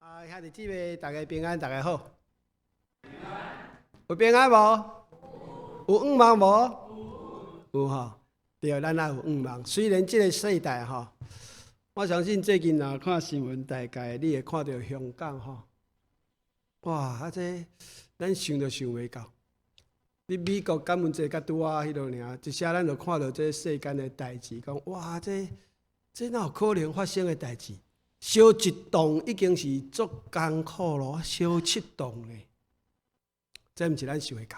兄弟姊妹，大家平安，大家好。有平安无？有愿望无？有吼。对，咱也有愿望。虽然这个世代吼，我相信最近若看新闻，大概你会看到香港吼，哇，这咱想都想袂到。你美国敢问这甲拄啊迄落尔，一下咱就看到这世间的代志，讲哇，这哪有可能发生的代志？烧一栋已经是足艰苦咯，烧7栋咧，这毋是咱想会到。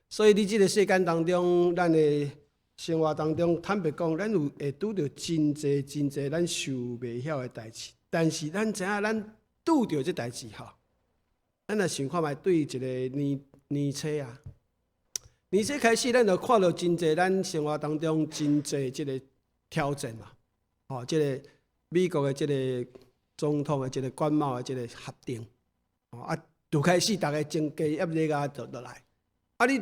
所以你即个世间当中，咱的生活当中，坦白讲，咱有会拄着真侪咱想袂晓的代志。但是咱知影，咱拄着这代志吼，咱来想看觅对一个年初啊，年初开始，咱就看到真侪咱生活当中真侪即个挑战啊，吼，即个。美国的这个总统的这个关贸的这个协定，就开始大家增加压力啊，就来。你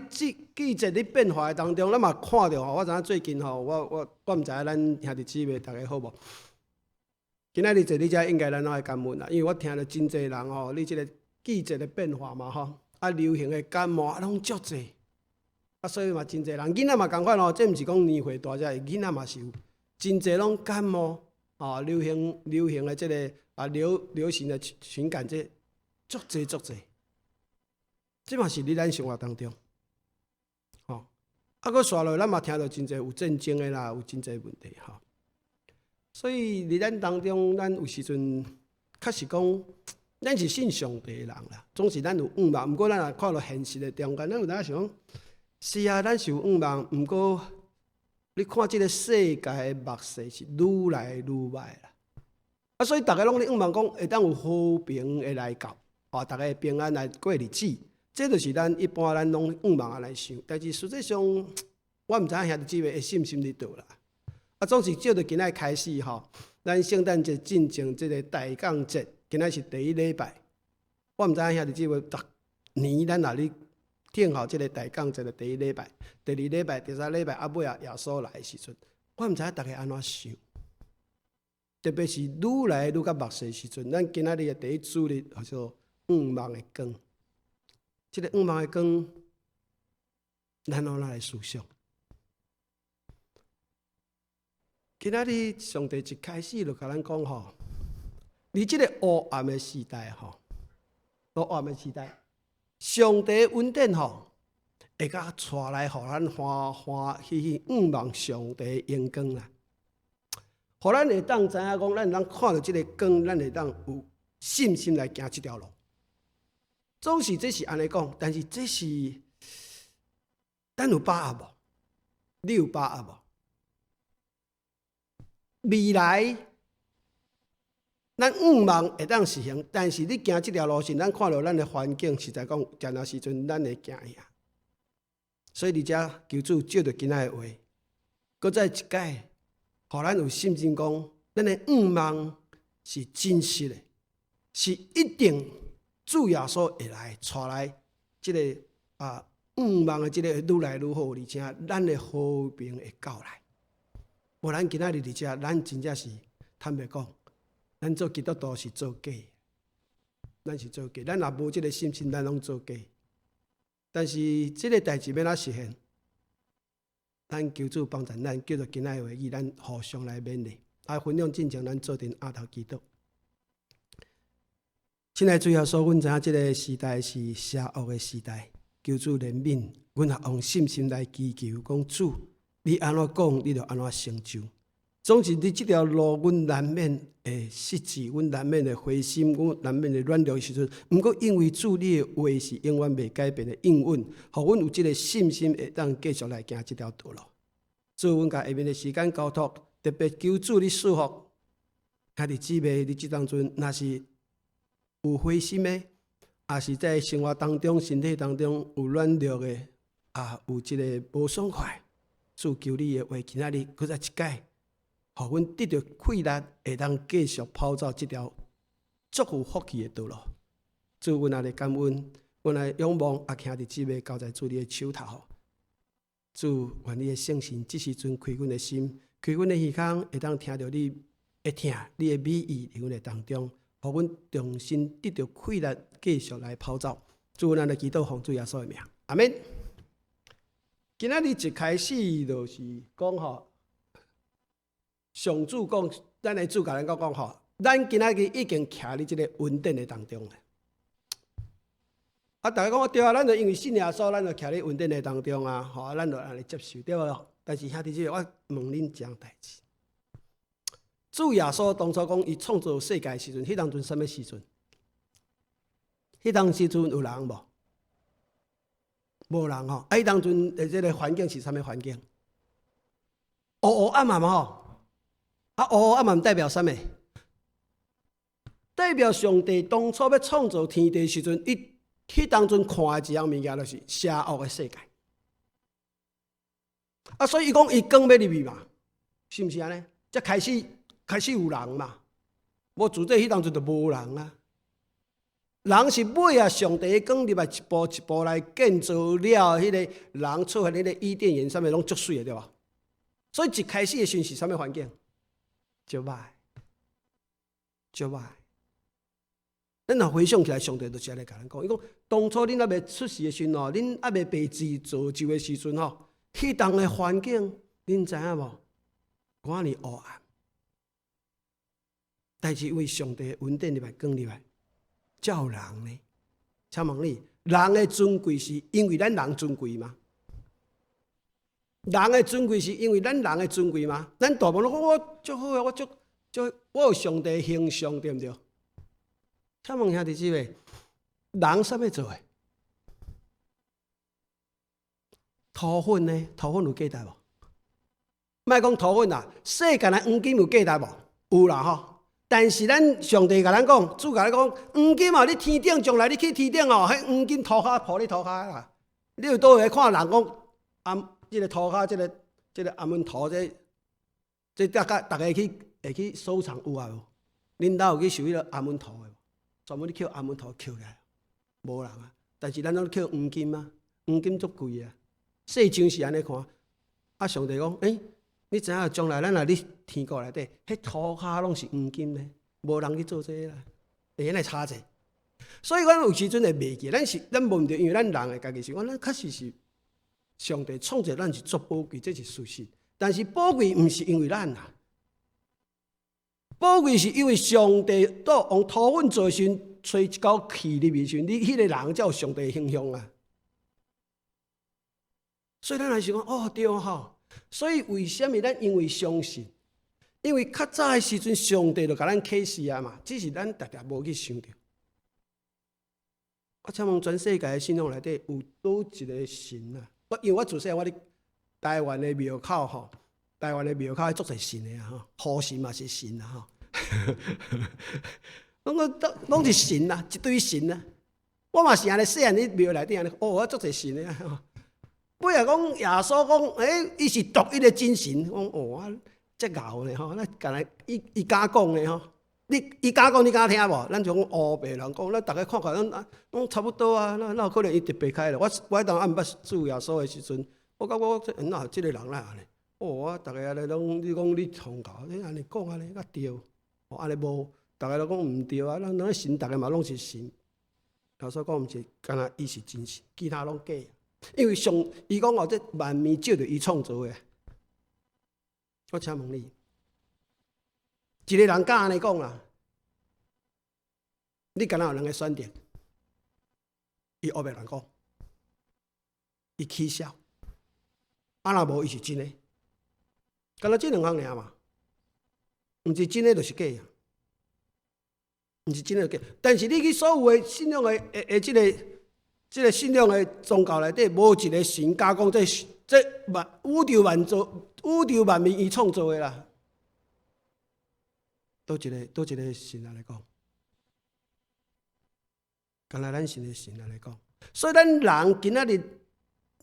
季节咧变化的当中，咱嘛看到我知影最近我毋知影咱兄弟姊妹大家好无？今仔日坐你遮应该咱拢会感恩啦，因为我听到真侪人你这个季节的变化嘛流行的感冒拢足侪，所以嘛真侪人囡仔嘛共款这毋是讲年岁大只，囡仔嘛是有真侪拢感冒。流行的这个流行的情感，这足侪，这嘛是伫咱生活当中，搁刷落咱嘛听到真侪有战争的啦，有真侪问题所以伫咱当中，咱有时阵确实讲，咱是信上帝的人啦，总是咱有愿望。毋过咱也看到现实的中间，咱有当想，是啊，咱是有愿望，毋过。你看，这个世界的目势是愈来愈歹啦。所以大家拢咧愿望讲，会当有和平的来到，大家平安来过日子。这就是咱一般咱拢愿望来想。但是实际上，我毋知影兄弟姊妹的信心伫倒啦。总是照着今仔开始咱圣诞节进前这个大港节，今仔是第1礼拜。我毋知影兄弟姊妹逐年咱咧听候这个大港节的第1礼拜、第2礼拜、第3礼拜，尾耶稣来的时阵，我毋知影大家安怎想。特别是愈来愈较目细的时阵，咱今仔日的第一主日叫做愿望的光。这个愿望的光，咱怎来思想？今仔日上帝一开始就甲咱讲你这个黑暗的时代黑暗的时代。上帝恩典会甲带来，互咱欢欢喜喜愿望上帝阳光啦。互咱会当知影讲，咱当看到这个光，咱会当有信心来行这条路。总是这是安尼讲，但是这是咱有把握无？你有把握无？未来。咱愿望会当实行，但是你行这条路线，咱看到咱的环境，实在讲，真若时阵咱会惊呀。所以伫遮求主照着今仔的话，搁再一解，互咱有信心讲，咱的愿望是真实的，是一定主耶稣会来带来这个愿望的这个愈来愈好，而且咱的和平会到来。无咱今仔日伫遮，咱真正是坦白讲。咱做基督徒是做假，咱是做假。咱若无这个信心，咱拢做假。但是这个代志要哪实现？咱求主帮助咱，叫做今仔的话语，咱互相来勉励。分享进前，咱做阵阿头祈祷。亲爱主耶稣，阮知影这个时代是邪恶的时代，求主怜悯，阮也用信心来祈求，讲主，你安怎讲，你就安怎成就。总是伫这条路，阮难免会失志，阮难免会灰心，阮难免会软弱的时阵。毋过因为主你的话是永远袂改变的应允，互阮有这个信心，会当继续来行这条道路。主，阮甲下面的时间交托，特别求主你赐福兄弟姊妹，你这当中若是有灰心的，也是在生活当中、身体当中有软弱的，有这个无爽快。主求你的话，今仔日搁再一解。互阮得到气力，会当继续跑走这条祝福福气的道路。主，阮也来感恩，阮来仰望兄弟姊妹交在主你的手头。主，愿你的圣神这时阵开阮的心，开阮的耳孔，会当听到你的听，你的美意伫阮的当中，互阮重新得到气力，继续来跑走。主，咱来祈祷奉主耶稣的名，阿免。今仔日一开始就是讲吼，上主讲，咱的主甲咱讲吼，咱今仔日已经徛伫即个稳定的当中了。大家讲对啊，咱就因为信耶稣，咱就徛伫稳定的当中啊，吼，咱就安尼接受对无？但是兄弟姐妹，我问恁一件代志：主耶稣当初讲伊创造世界的时阵，迄当阵什么时阵？迄当时阵有人无？无人吼，迄当阵的这个环境是啥物环境？黑暗嘛吼，黑暗代表啥物？代表上帝当初要创造天地的时阵，伊迄当阵看的一样物件，就是邪恶的世界。所以伊讲伊光要入去嘛，是毋是安尼？才开始有人嘛，无自这迄当阵就无人啊。人是尾啊，上帝光入来一步一步来建造了迄个人出现迄个伊甸园，啥物拢足水的对吧？所以一开始的时是啥物环境？足歹，足歹。咱若回想起来，上帝就是安尼甲咱讲，伊讲当初恁还未出世的时阵吼，恁还未被自造就的时阵吼，迄当的环境，恁知影无？寡呢黑暗，但是因为上帝稳定入来，光入来。才有人呢？请问你，人的尊贵是因为咱人尊贵吗？人的尊贵是因为咱人的尊贵吗？咱大部分讲我足好啊，我有上帝形象，对不对？请问兄弟姊妹，人啥物做的？土粉呢？土粉有价值无？莫讲土粉啦，世间的黄金有价值无？有啦吼。但是咱上帝甲咱讲，主甲咱讲，黄金哦，你天顶将来你去天顶哦，迄黄金涂骹铺你涂骹啦。你有倒会看人讲，即个涂骹，即个阿门涂，这大家会去收藏有啊无？恁兜有去收迄个阿门涂的无？专门你捡阿门涂捡起来，无人啊。但是咱拢捡黄金啊，黄金足贵啊。世上是安尼看，上帝讲，你知影将来咱若伫天国内底，迄涂骹拢是黄金呢，无人去做这个啦，会来差者。所以咱有时阵会袂记，咱问着，因为咱人的家己是讲，咱确实是上帝创造咱是足宝贵，这是事实。但是宝贵毋是因为咱啊，宝贵是因为上帝用土粉做时，吹一口气入去时，你迄个人才有上帝的形象啊。所以咱来想讲，对吼。所以为什么咱因为相信？因为较早的时阵，上帝就甲咱启示啊嘛，只是咱常常无去想到。我请问全世界的信仰内底有倒一个神啊？因为我自细我伫台湾的庙口吼，台湾的庙口足侪神的啊吼，河神嘛是神啊吼，拢是神啊，一堆神啊。我嘛是安尼细汉伫庙内底安尼，我足侪神的啊。尾啊讲耶稣讲，伊是独一的真神，讲这牛呢吼，咱干来伊敢讲呢吼，伊敢讲你敢听无？咱就讲黑白人讲，咱大家看看，咱差不多啊，那有可能伊特别开了。我迄当暗捌主耶稣的时阵，我感觉哪这个人哪安尼？我大家安尼拢你讲你通教，你安尼讲安尼甲对，安尼无，大家都讲毋对啊。咱神大家嘛拢是神，耶稣讲毋是，干那伊是真神，其他拢假。因为伊讲这万物照着伊创造的。我请问你，一个人敢安尼讲啦？你敢若有两个选择？伊黑白人讲，伊起笑，若无伊是真的，敢若这两项尔嘛？毋是真的，就是假啊！毋是真的假，但是你去所有的信仰的这个信仰的宗教内底，无一个神敢讲这宇宙万物伊创造的啦。倒一个神来讲，敢若咱神的神来讲。所以咱人今仔日，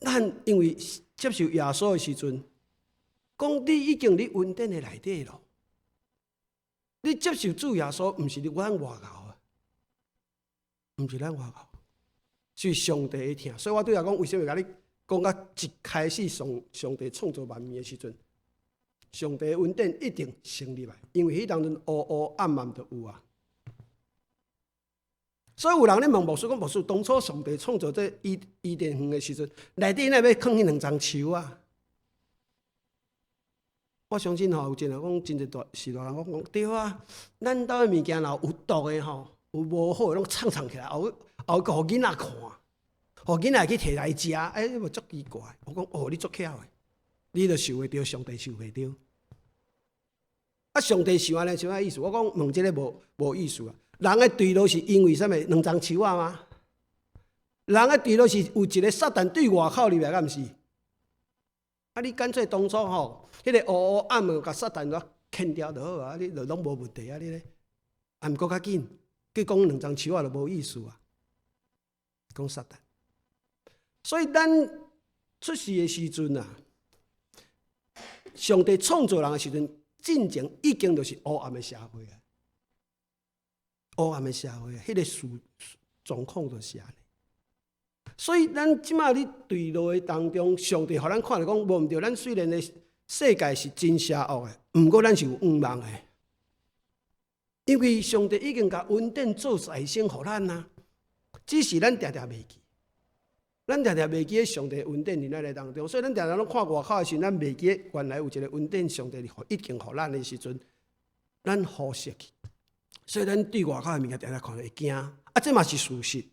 咱因为接受耶稣的时阵，讲你已经伫稳定的内底咯。你接受主耶稣，毋是咱外头啊，毋是咱外头。是上帝的听，所以我对他讲，为什么甲你讲到一开始上帝创造万物的时阵，上帝的稳定一定成立来，因为迄当阵黑暗就有啊。所以有人咧问牧师讲，牧师当初上帝创造这伊甸园的时阵，内底哪要放迄2丛树啊？我相信吼，有真人讲真侪大是大人讲对啊，咱兜的物件若有毒的吼，有无好的拢藏起来，后个互囡仔看，互囡仔去摕来食，哎，无足奇怪。我讲哦，你足巧的，你著受会着，上帝受袂着。啊，上帝想安尼，什么意思？我讲问这个无意思啊。人的坠落是因为什么？2丛树啊吗？人的坠落是有一个撒旦对外口入来，敢毋是？啊，你干脆当初吼，迄个黑暗的，甲撒旦都牵掉就好啊，你就拢无问题啊，你咧，啊，毋过较紧，佮讲2丛树啊，就无意思啊，讲撒旦。所以咱出世的时阵啊，上帝创造人的时阵，进前已经就是黑暗的社会啊。黑暗的社会，迄个状况就是安尼。所以咱即马咧坠落的当中，上帝互咱看着讲，无毋对。咱虽然的世界是真邪恶的，毋过咱是有愿望的，因为上帝已经甲恩典做再生互咱啊。只是咱常常袂记，咱常常袂记上帝恩典伫咱的当中。所以咱常常拢看外口的时候，咱袂记原来有一个恩典，上帝已经互咱的时阵，咱忽视去。所以咱对外口的物件常常看会惊，啊，这嘛是事实。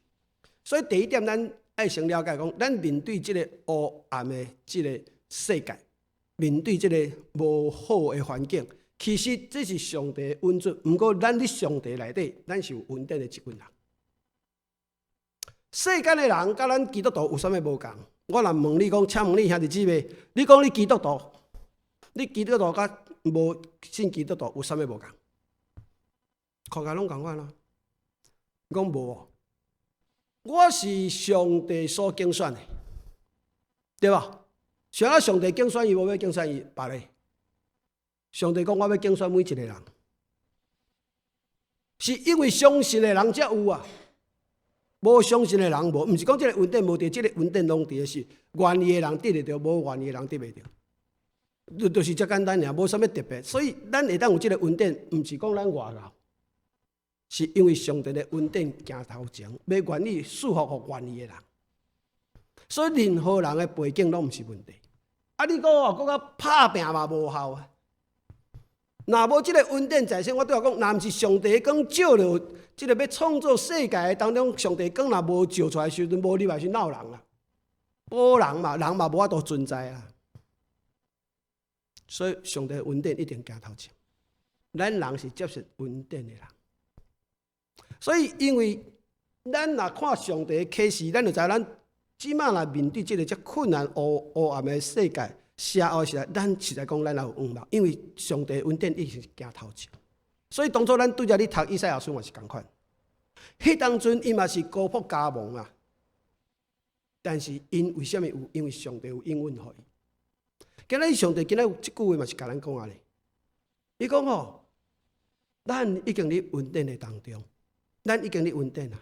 所以第一点，咱爱先了解讲，咱面对这个黑暗的这个世界，面对这个无好的环境，其实这是上帝的恩准。不过，咱伫上帝内底，咱是有恩典的一群人。世间的人甲咱基督徒有啥物无共？我若问你讲，请问你兄弟姊妹，你讲你基督徒，你基督徒甲无信基督徒有啥物无共？看起来拢共款啦。讲无哦，我是上帝所竞选的，对吧？想要上帝竞选伊，无要竞选伊别个。上帝讲我要竞选每一个人，是因为相信的人才有啊。无相信的人无，毋是讲这个恩典无得，这个恩典拢伫的是愿意的人得得着，无愿意的人得袂着，就是遮简单尔，无啥物特别。所以咱会当有这个恩典，毋是讲咱外道，是因为上帝的恩典行头前，要愿意祝福互愿意的人。所以任何人的背景拢毋是问题。啊，你讲哦，搁较拍拼嘛无效啊！若无即个恩典在身，我对我讲，若毋是上帝讲照着即个要创造世界当中，上帝讲若无照出来时阵，无入来是闹人啦，无人嘛，人嘛无法度存在啦。所以上帝恩典一定行头前，咱人是接受恩典的人。所以因为咱若看上帝的启示，咱就知咱即马若面对即个遮困难黑暗的世界。邪恶时代，咱实在讲，咱也有愿望，因为上帝恩典已经行头前。所以当初咱对着你读以赛亚书嘛是同款。迄当阵伊嘛是高仆加蒙啊，但是因为什么有？因为上帝有应允互伊。今仔上帝今仔即句话嘛是甲咱讲啊咧。伊讲吼，咱已经伫恩典的当中，咱已经伫恩典啊，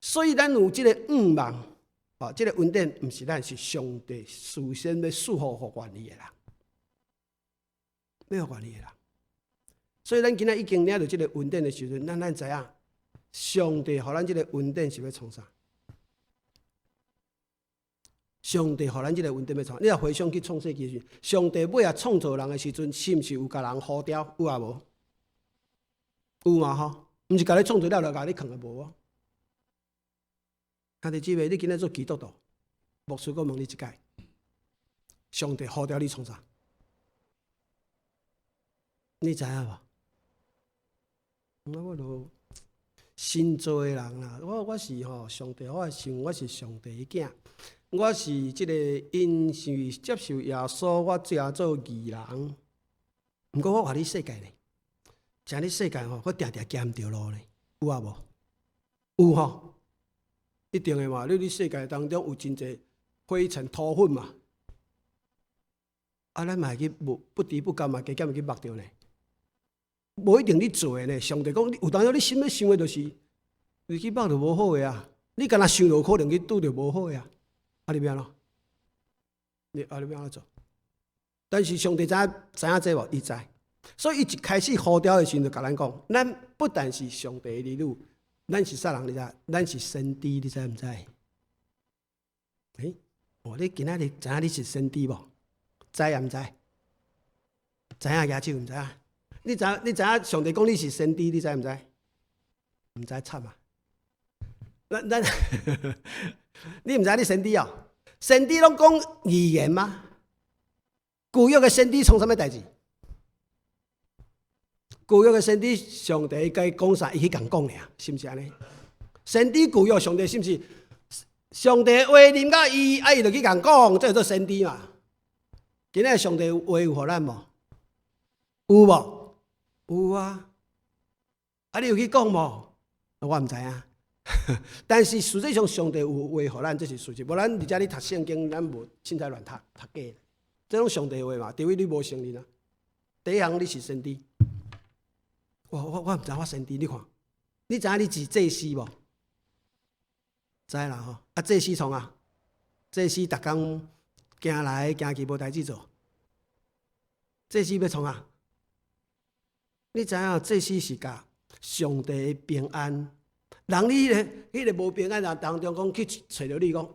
所以咱有即个愿望。啊，这个恩典毋是咱，是上帝事先要祝福互愿意的人，要互愿意的人。所以咱今仔已经领到这个恩典的时阵，咱知影，上帝互咱这个恩典是要创啥？上帝互咱这个恩典要创？你若回想去创世纪时，上帝尾啊创造人的时阵，是毋是有甲人呼召？有啊无？有嘛吼？毋是甲你创造了就甲你放啊无啊？兄弟姊妹，你今仔做基督徒，牧师阁问你一解：上帝呼召你创啥？你知影无？我就新做的人啦。我是吼上帝，我想我是上帝的囝，我是即个因是接受耶稣，我才做义人。毋过我话你世界呢，像你世界吼，我定定行毋着路呢，有啊无？有吼。一定的嘛，你世界当中有真侪灰尘土粉嘛，啊，咱嘛去不知不觉嘛，加减去目着呢。无一定你做的呢，上帝讲，有当时你心要想的，就是你去目着无好的啊。你敢若想着可能去拄着无好的啊，啊，你要安怎？你要安怎做？但是上帝知影这无？伊知，所以伊一开始呼召的时候就甲咱讲，咱不但是上帝的儿女。咱是啥人？你知？咱是先知，你知毋知？你今仔日知影你是先知无？知也毋知？知影举手毋知影？你知影上帝讲你是先知，你知毋知？毋知惨啊！咱你毋知你先知哦？先知拢讲预言吗？旧约的先知创啥物代志？旧约的先知，上帝该讲啥，伊去共讲尔，是毋是安尼？先知旧约，上帝是毋是？上帝话念到伊，伊就去共讲，这叫做先知嘛。今仔上帝话有互咱无？有无？有啊。你有去讲无？我毋知影。但是实际上，上帝有话互咱，这是事实。无咱而且你读圣经，咱无凊彩乱读假。这种上帝话嘛，除非你无承认啊。第一项你是先知。我毋知我先知，你看，你知影你是祭司无？知啦吼，祭司创啊，祭司逐工行来行去无代志做，祭司要创啊。你知影祭司是甲上帝的平安，人你迄个无平安人当中讲去找着你讲，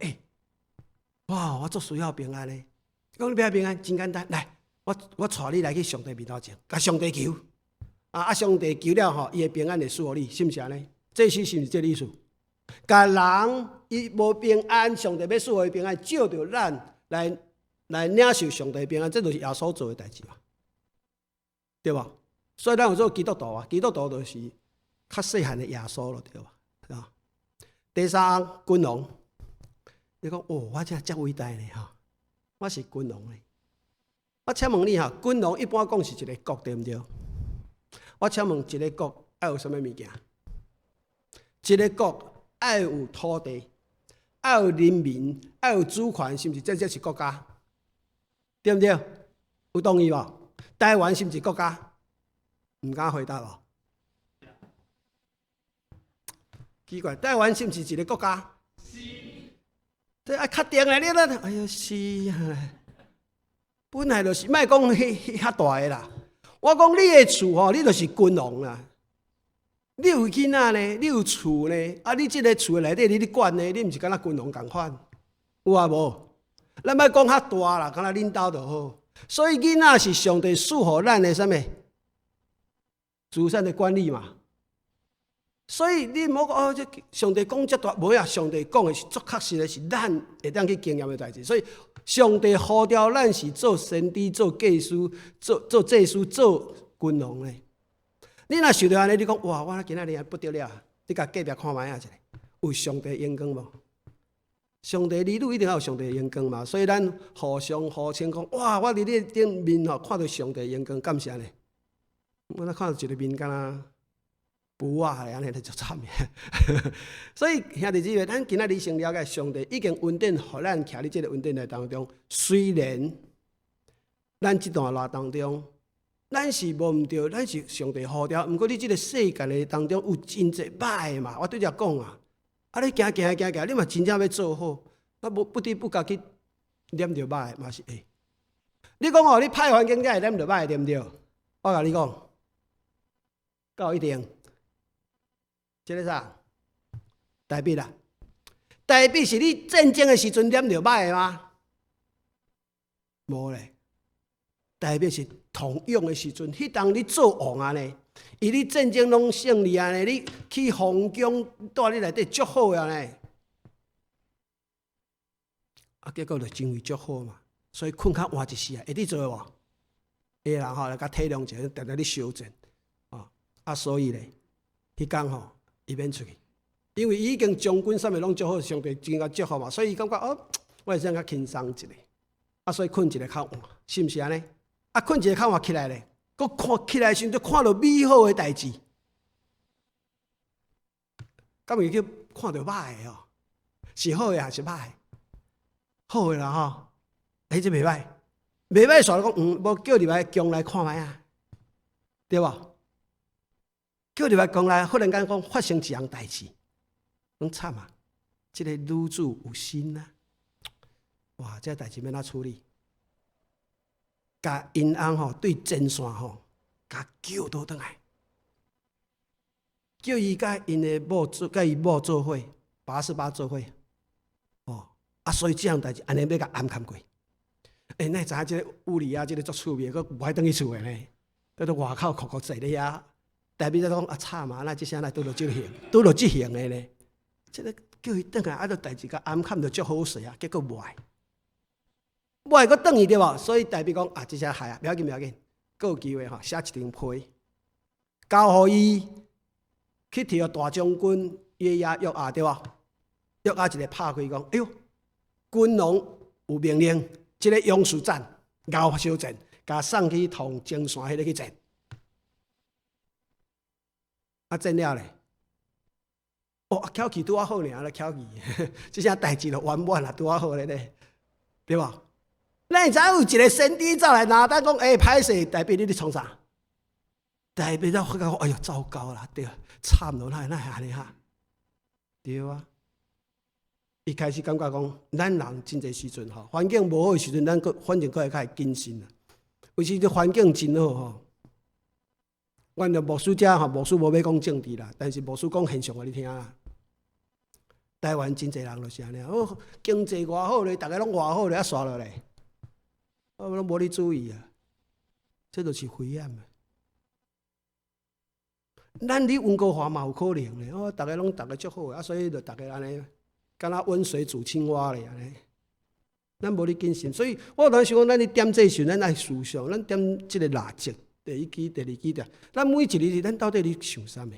哇，我足需要平安的。讲你要平安，真简单，来，我带你来去上帝面头前，甲上帝求。上帝求了吼，伊的平安会赐互你，是毋是安尼？祭司是毋是这个意思？甲人伊无平安，上帝要赐予平安，照着咱来领受上帝的平安，这就是耶稣做的代志嘛，对吧？所以咱有做基督徒啊，基督徒就是较细汉的耶稣咯，对吧？第三，君王，你讲我遮伟大呢吼，我是君王呢。我请问你哈，君王一般讲是一个国，对毋对？我请问一个国要有啥物物件？一个国要有土地，要有人民，要有主权，是毋是？这才是国家，对毋对？有同意无？台湾是毋是国家？毋敢回答无？奇怪，台湾是毋是一个国家？是。这确定的，你那哎呦是啊，本来就是莫讲遐大个啦。我讲你的厝吼，你就是君王啦。你有囡仔呢，你有厝呢，你即个厝内底你管呢，你毋是敢若君王共款，有啊无？咱莫讲较大啦，敢若恁兜就好。所以囡仔是上帝赐予咱的啥物？资产的管理嘛。所以你莫讲这上帝讲遮大，无啊！上帝讲的是足确实的，是咱会当去经验的代志。所以上帝呼召咱是做先知、做祭司、做祭司、做君王的。你若想到安尼，你讲哇，我今仔日不得了，你甲隔壁看卖啊一下，有上帝眼光无？上帝儿女一定要有上帝眼光嘛，所以咱互相互称讲，哇，我伫你顶面吼看到上帝眼光，感谢呢。我看到一个面敢若不啊，安尼就惨的。所以兄弟姊妹，咱今仔日先了解上帝已经恩典，互咱徛伫即个恩典内当中。虽然咱即段路当中，咱是无毋对，咱是上帝呼召。毋过你即个世界的当中有真济歹嘛，我对遮讲啊，你行，你嘛真正要做好，不得不家去念着歹嘛是会。你讲哦，你歹环境才会念着歹，对毋对？我甲你讲，够一定。即个啥？代笔啦，代笔是你战争的时阵念着歹的吗？无咧，代笔是同样的时阵，迄当你做王啊呢，伊你战争拢胜利啊呢，你去皇宫带你内底足好啊呢，结果就真为足好嘛，所以困较晚一时啊，会你做无？会啦吼，来甲体谅一下，定定你修正所以咧，迄天吼。伊免出去，因为伊已经将军啥物拢做好，上帝真甲祝福嘛，所以伊感觉我会先较轻松一个，所以困一个较晚，是毋是安尼？困一个较晚起来咧，佮看起来时阵看到美好的代志，敢会叫看到歹的哦？是好的还是歹？好的啦吼，这袂歹，袂歹煞讲无叫入来宫来看卖啊，对无？叫入来讲来，忽然间讲发生一样代志，拢惨啊！这个女主有心啊！哇，这代志要哪处理？甲因翁吼对前线吼，甲叫倒转来，叫伊甲因的某甲伊某做伙，88做伙，哦，所以这样代志安尼要甲暗砍过。咱会知影即个物理啊，即个足趣味，佫无爱转去厝的呢，在到外口哭哭坐咧遐，台面在讲惨嘛，那即声来拄着即型，拄着即型的呢，即个叫伊转来，代志甲暗砍着足好势啊，结果无爱，佫转去对无？所以台面讲即声害啊，不要紧，佫有机会写一张批，交互伊去替大将军约押约押对无？约押一个拍开讲，哎哟，军龙有命令。即个勇士战，敖小战，甲送去同前线迄个去战，战了咧。巧气拄好尔，巧气，即项代志就圆满啦，拄好咧，对无？咱会知有一个先知走来拿单讲，歹势，代表你咧创啥？代表咱发觉，哎哟，糟糕啦，对，惨咯，哪会安尼哈？对啊。一开始感觉讲，咱人真侪时阵环境无好的时阵，咱反正会较会谨慎啦。有时这环境真好阮着牧师遮牧师无要讲政治啦，但是牧师讲现象互你听啦。台湾真侪人就是安尼，经济偌好咧，大家拢偌好咧，刷落来，拢无你注意啊，这就是危险啊。咱离温哥华嘛有可能咧，大家足好所以就大家安尼。敢若温水煮青蛙咧安尼，咱无咧谨慎，所以我有当想讲，咱咧点这时，咱爱思想，咱点即个蜡烛，第一支、第二支的，咱每一日咱到底咧想啥物？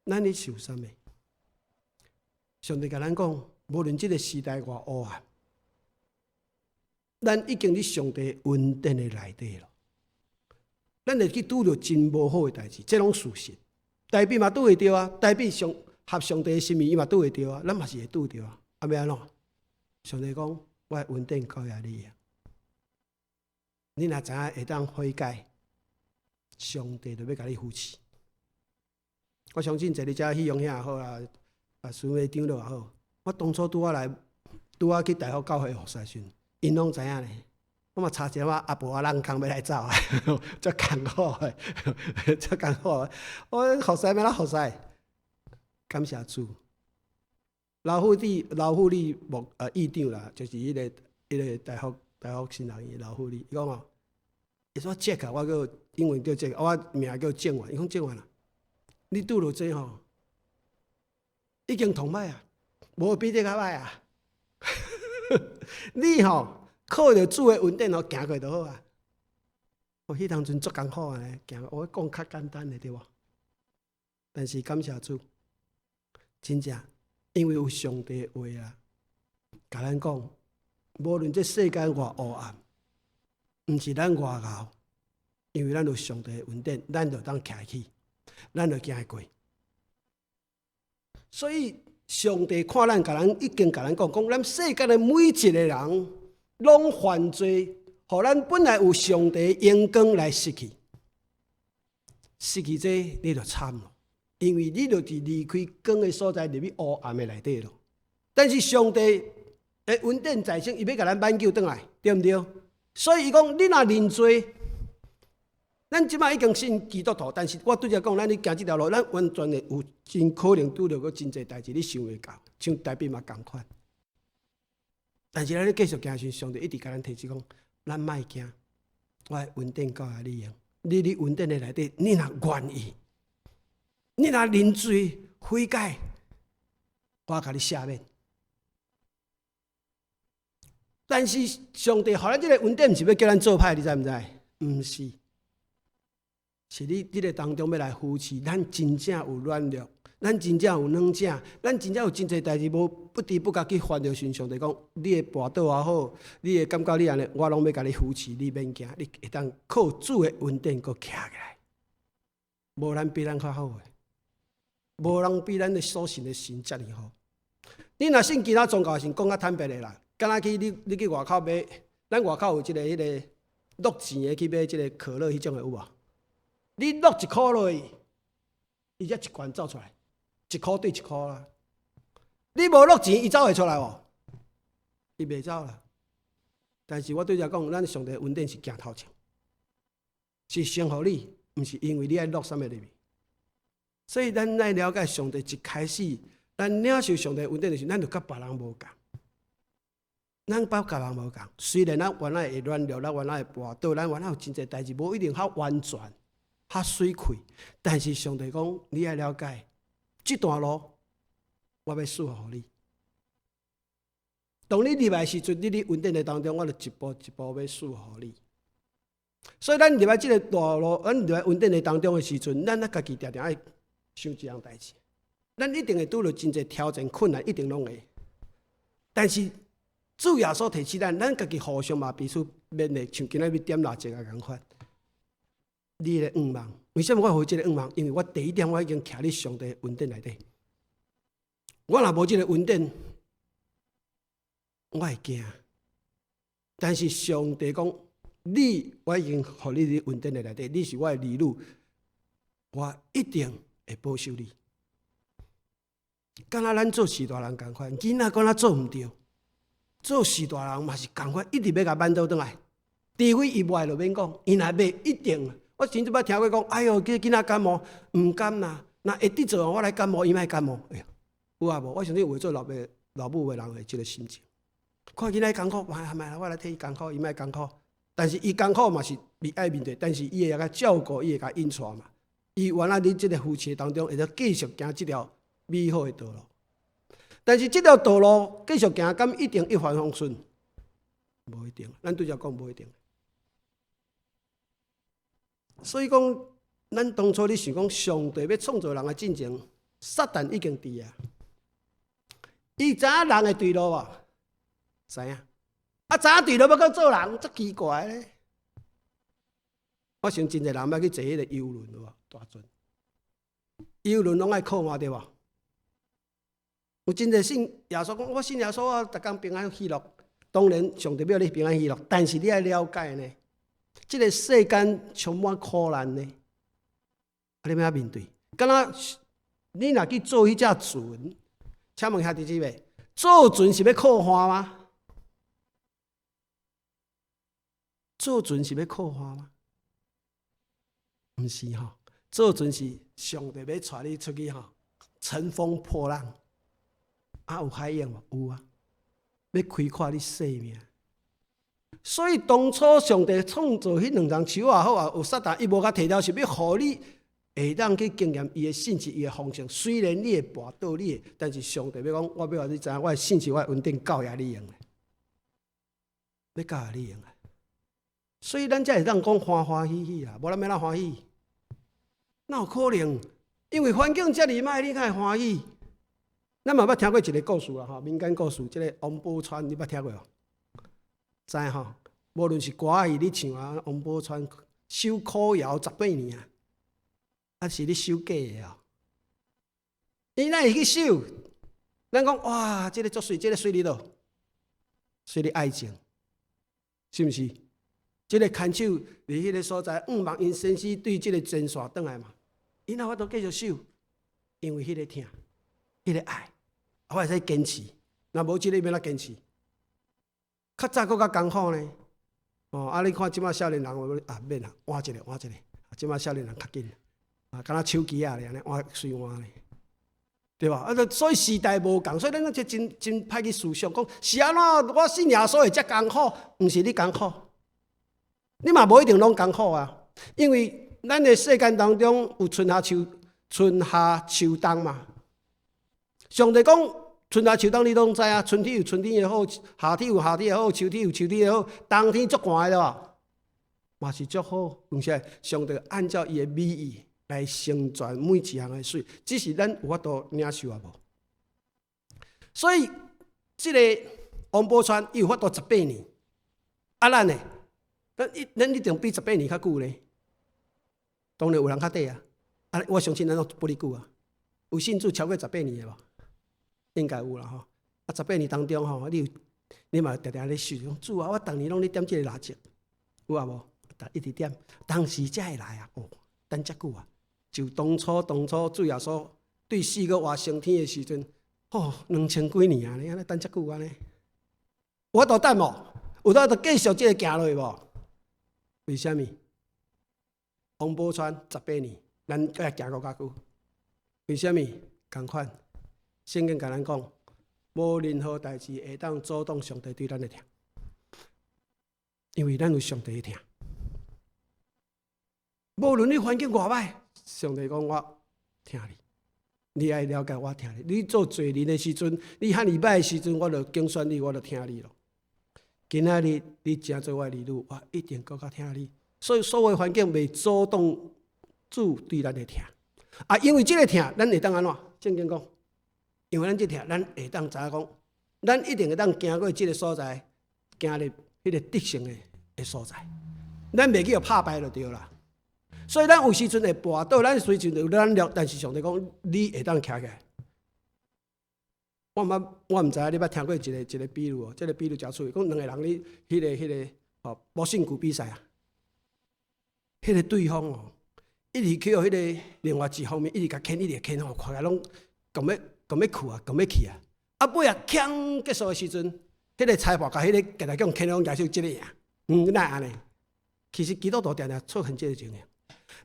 咱咧想啥物？上帝甲咱讲，无论即个时代偌黑暗，咱已经伫上帝恩典的内底咯。咱会去拄着真无好的代志，这拢事实。代表嘛拄会着啊，代表合上帝的心意，伊嘛拄会着啊，咱嘛是会拄着啊。要安怎？上帝讲，我的恩典够呀你啊！你若知影会当悔改，上帝就要甲你扶持。我相信坐伫遮去用遐也好啊，孙会长就也好。我当初拄啊去大学教会服侍时，因拢知影咧。我嘛差一点阿婆人空要来走啊，足艰苦诶，足艰苦诶。我服侍要哪服侍？感谢主。老妇理议长啦，就是迄个大学新人伊老妇理，伊讲哦，伊说 Jack， 我叫英文叫 Jack， 我名叫建元，伊讲建元啦，你拄着这吼，已经同歹啊，无比这较歹啊，你吼。靠着主的恩典哦，行过就好啊。迄当阵足艰苦啊，行我讲较简单的对无？但是感谢主，真正因为有上帝的话啊，甲咱讲，无论这世间偌黑暗，毋是咱外熬，因为咱有上帝的恩典，咱就当徛起，咱就行会过。所以上帝看咱，已经甲咱讲，咱世间的每一个人。拢犯罪，互咱本来有上帝阳光来失去，失去这你就惨咯，因为你就是离开光的所在，入去黑暗的内底咯。但是上帝的恩典在身，伊要甲咱挽救转来，对毋对？所以伊讲，你若认罪，咱即摆已经信基督徒，但是我拄则讲，咱咧行即条路，咱完全会有真可能拄着个真侪代志，你想会到，像台北嘛共款。但是咱咧继续行时，上帝一直甲咱提醒讲，咱莫惊，我的恩典够啊你用。你伫恩典的内底，你若愿意，你若认罪悔改，我甲你赦免。但是上帝互咱即个恩典，毋是要叫咱做歹，你知毋知？毋是，是你伫个当中要来扶持，咱真正有软弱。咱真正有软者，咱真正有真侪代志无不知不觉去烦恼身上，就讲你会跋倒也好，你会感觉你安尼，我拢要甲你扶持，你免惊，你会当靠主的恩典搁徛起来。无人比咱较好诶，无人比咱的所信的神遮尔好。你若信其他宗教神，讲较坦白诶啦，敢若去你去外口买，咱外口有迄个落钱诶去买即个可乐迄种诶有无？你落1箍落去，伊才一罐走出来。1箍对1箍啦，你无落钱，伊走会出来无？伊袂走啦。但是我对遮讲，咱上帝恩典是行头前，是先互你，毋是因为你爱落啥物入去。所以咱来了解上帝一开始，咱领受上帝恩典的时候，咱就甲别人无共。咱甲别人无共，虽然咱原来会软弱，咱原来会跋倒，咱原来有真侪代志，无一定较完全、较水开。但是上帝讲，你要了解，这段路我要赐福你。当你入来时阵，你伫恩典的当中，我就一步一步要赐福你。所以咱入来这个道路，咱入来恩典的当中的时阵，咱家己定定爱想一样代志。咱一定会拄到真侪挑战、困难，一定拢会。但是主耶稣提起咱家己互相嘛，彼此勉励，像今仔日点蜡烛啊共款。你的愿望，为什么我有这个愿望？因为我第一点我已经徛伫上帝恩典内底。我若无这个恩典，我会惊。但是上帝讲，我已经互你伫恩典内底，你是我的儿女，我一定会保守你。敢若咱做士大人共款，囡仔敢若做毋对。做士大人嘛是共款，一直要甲扳倒转来。除非伊袂就免讲，伊若袂一定。我甚至捌听过讲，哎哟，这囡仔感冒，毋甘啦。若会得做，我来感冒，伊莫感冒。哎呀，有啊无？我相信为做老母的人的这个心情。看囡仔艰苦，我来替伊艰苦，伊莫艰苦。但是伊艰苦嘛是爱面对，但是伊会甲照顾，伊会甲引带嘛。伊原来伫这个夫妻当中，会得继续行这条美好的道路。但是这条道路继续行，敢一定一帆风顺？无一定，咱对着讲无一定。所以讲，咱当初咧想讲，上帝要创造人的进程，撒旦已经伫啊。伊知影人的对路无？知影。知影对路要搁做人，足奇怪咧。我想真侪人要去坐迄个游轮有无？大船，游轮拢爱靠嘛对无？有真侪信耶稣讲，我信耶稣啊，逐工平安喜乐。当然，上帝要你平安喜乐，但是你要了解呢，这个世间充满苦难呢，你要面对。敢若你若去做迄只船，请问兄弟姊妹，做船是要靠花吗？做船是要靠花吗？毋是吼，做船是上帝要带你出去吼，乘风破浪。有海洋无？有啊，要开阔你生命。所以当初上帝创造迄两张树也好啊，有撒旦伊无甲摕了，是要互你会当去经验伊的信息、伊的方向。虽然你会跋倒，但是上帝要讲，我要互你知影，我的信息、我的稳定教育你用的，要教育你用的。所以咱才会当讲欢欢喜喜啦，无咱要哪欢喜？哪有可能？因为环境遮尔歹，你才会欢喜。咱嘛捌听过一个故事啦，吼，民间故事，这个王宝钏，你捌听过无？知吼？无论是歌仔戏，你唱啊，王宝钏守苦窑18年啊，啊是你守假的哦。伊哪会去守？咱讲哇，这个足水，这个水里头，水里爱情，是毋是？这个看守伫迄个所在，望因先生对这个前线转来嘛，伊哪法度继续守？因为迄个疼，迄个爱。我会使坚持，若无即个要哪坚持？较早搁较艰苦呢。你看即马少年人，免啦，换一个。即马少年人较紧，敢若手机啊咧，安尼换随换咧，对吧？所以时代无共，所以咱这真歹去思想，讲是安怎？我信耶稣会遮艰苦，毋是你艰苦，你嘛无一定拢艰苦啊。因为咱的世间当中有春夏秋冬嘛。上帝讲春夏秋冬你拢知啊，春天有春天的好，夏天有夏天的好，秋天有秋天的好，冬天足寒的咯，嘛是足好。而且上帝按照伊的美意来成全每一项的水，只是咱有法度领受啊无。所以这个王宝钏伊有法度18年，咱呢，咱一定比18年较久呢。当然有人较短啊，我相信咱都不哩久啊。有信主超过18年的无？应该有啦吼，18年当中吼，你嘛常常咧想，主啊，我逐年拢咧点这个蜡烛，有啊无？一直点，当时才会来啊！等遮久啊，就当初主耶稣对4个活升天的时阵，2000几年啊，你安尼等遮久安尼，有法度等无？有法度继续这个行落去无？为虾米？王宝钏18年，咱再行到较久。为什么？同款，圣经甲咱讲，无任何代志会当阻挡上帝对咱的疼，因为咱有上帝的疼。无论你环境偌歹，上帝讲我疼你，你爱了解我疼你。你做罪人的时阵，你喊你歹的时阵，我就敬选你，我就听你咯。今仔日你真做我的儿女，我一定更加听你。所以所有环境未阻挡主对咱的疼。啊，因为这个疼，咱会当安怎？圣经讲，因为咱这疼，咱会当知影讲，咱一定会当行过这个所在，行入迄个得胜的所在。咱袂去互拍败就对啦。所以咱有时阵会跋倒，咱虽然有咱力，但是上帝讲，你会当徛起来。我毋知影你捌听过一个比喻哦，这个比喻真趣味。讲两个人咧，迄个无胜负比赛啊，迄个对方哦，一直去迄个另外一方面，一直甲牵，一直牵哦，看起来拢讲要去啊，讲要去啊。啊，尾啊，抢结束的时阵，迄个裁判甲迄个给他讲牵拢举手，即个赢。哪会安尼？其实基督徒常常出现这个情形。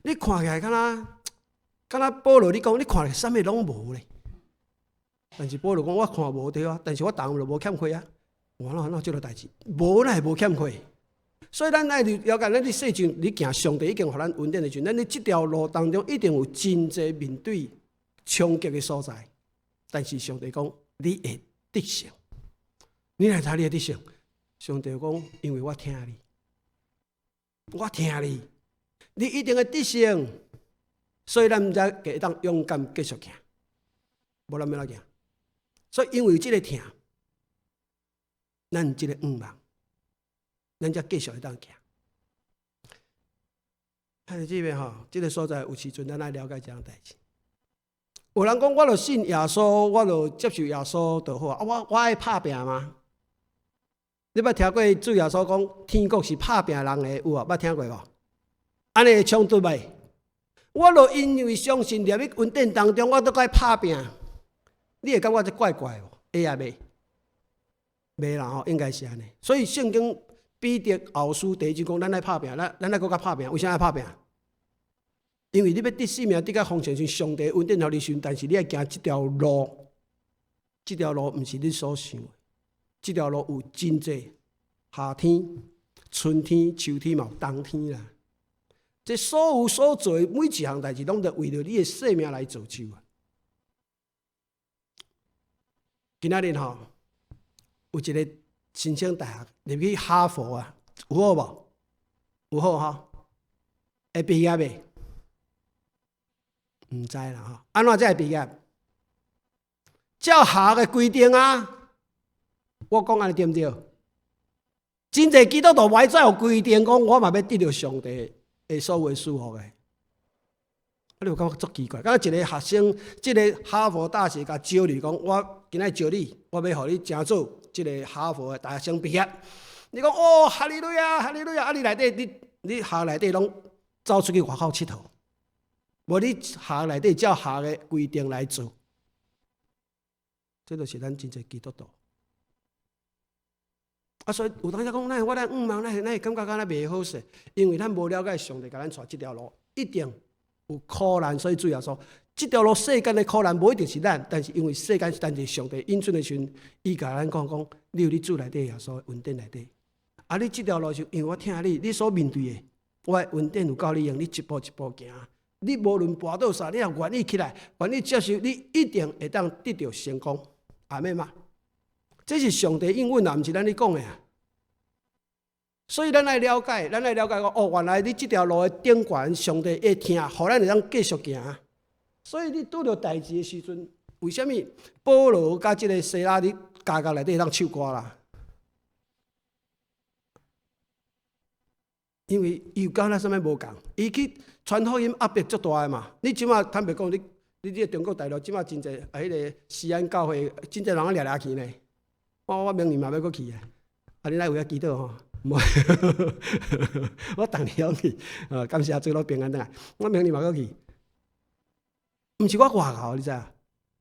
你看起来敢若保罗，你讲你看起来啥物拢无咧。但是保罗讲我看无对啊，但是我当就无欠亏啊。完了这个代志，无咱会无欠亏。所以咱爱了解，咱伫世上你行上帝已经互咱稳定的时阵，咱伫这条路当中一定有真侪面对冲击的所在。但是上帝讲你会得胜，你来查你会得胜。上帝讲因为我听你，我听你。你一定会得胜，所以咱才会当勇敢继续行，无咱要哪行？所以因为这个疼，咱这个望，咱才继续会当行。看这边吼，这个所在有时阵咱来了解这样代志。有人讲我著信耶稣，我著接受耶稣就好啊。我爱拍拼吗？你捌听过主耶稣讲天国是拍拼人的有啊？捌听过无？安尼会冲突袂？我若因为相信入去稳定当中，我都该拍拼，你会感觉这怪怪无？会啊袂？袂啦吼，应该是安尼。所以圣经彼得后书第一章讲，咱爱拍拼，咱爱搁较拍拼。为啥爱拍拼？因为你要得性命，得到丰盛时，上帝稳定互你时，但是你要行这条路，这条路毋是你所想的，这条路有真济夏天、春天、秋天嘛有冬天啦。这所有所做的每一项代志，拢得为了你的生命来造就啊！今仔日吼，有一个申请大学入去哈佛啊，有好无？有好哈？会毕业未？毋知啦吼，安怎才会毕业？照下个规定啊！我讲安尼对毋对？真侪基督徒外在有规定讲，我嘛要得到上帝的所有祝福的。你有感觉足奇怪？敢若一个学生，即个哈佛大学甲招你讲，我今仔招你，我要互你成做即个哈佛的大学生毕业。你讲哦，哈利路亚，哈利路亚！啊，你内底你校内底拢走出去外口佚佗，无你校内底照校的规定来做，这就是咱真侪基督徒。啊，所以有当时讲，我咱望，咱会感觉敢若袂好势，因为咱无了解上帝甲咱带这条路，一定有苦难。所以主要说，这条路世间的苦难，无一定是咱，但是因为世间是咱是上帝引准的时阵，伊甲咱讲，你有你主内底耶稣稳定内底。啊，你这条路就因为我听你所面对的，我的稳定有够你用，你一步一步行。你无论跋倒啥，你若愿意起来，愿意接受，你一定会当得到成功。阿们嘛？这是上帝应允啊，毋是咱咧讲的啊。所以咱来了解讲，哦，原来你这条路的顶悬，上帝会听，互咱会当继续行。所以你拄到代志的时阵，为什么保罗甲这个西拉伫家内底当唱歌啦？因为伊有甲咱啥物无共，伊去传福音压迫足大的嘛。你即马坦白讲，你这个中国大陆即马真侪迄个西安教会，真侪人掠去呢。我明年嘛要搁去啊！啊，你来有遐祈祷吼？无，我逐年拢去。感谢主老平安来。我明年嘛搁去。毋是我外口，你知影？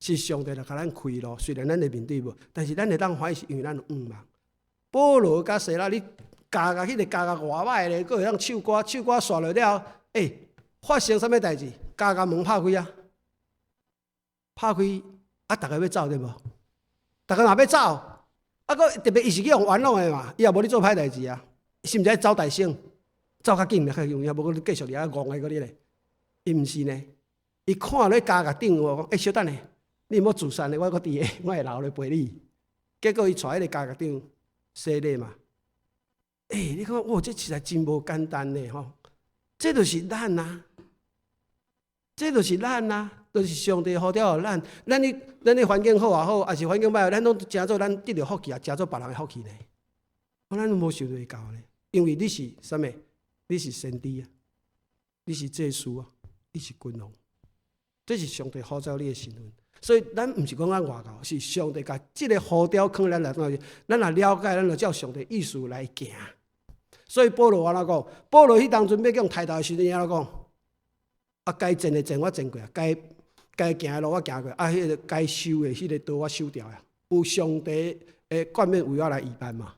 是上帝来甲咱开路。虽然咱会面对无，但是咱会当欢喜，因为咱有望望。保罗甲西拉，你教迄个教偌歹咧，佫会当唱歌煞落了，发生啥物代志？门拍开啊！拍开，啊，逐个要走对无？逐个嘛要走，啊，佫特别伊是去用冤枉的嘛，伊也无咧做歹代志啊，是毋是爱走大声，走较紧较容易，无佫继续伫遐戆个嗰啲咧。伊毋是呢，伊看咧家甲顶我讲，小等下，你莫自杀咧，我佫伫下，我会留咧陪你。结果伊带迄个家甲顶洗礼嘛。你看，哇，这实在真无简单呢吼！这就是咱啊，这就是咱啊，就是上帝呼召咱。咱的环境好也好，还是环境歹，咱拢诚做咱得到福气啊，诚做别人的福气呢。咱无受到教呢，因为你是啥物？你是先知啊，你是祭司啊，你是君王，这是上帝呼召你的身份。所以咱毋是讲咱外教，是上帝甲这个呼召放咱内底，咱若了解，咱就照上帝意思来行。所以保罗安怎讲？保罗迄当阵要叫抬头的时阵，安怎讲？啊，该前的前我前过啊，该行的路我行过，啊，迄个该收的迄个道我收掉啊。有上帝的冠冕为我来预备嘛。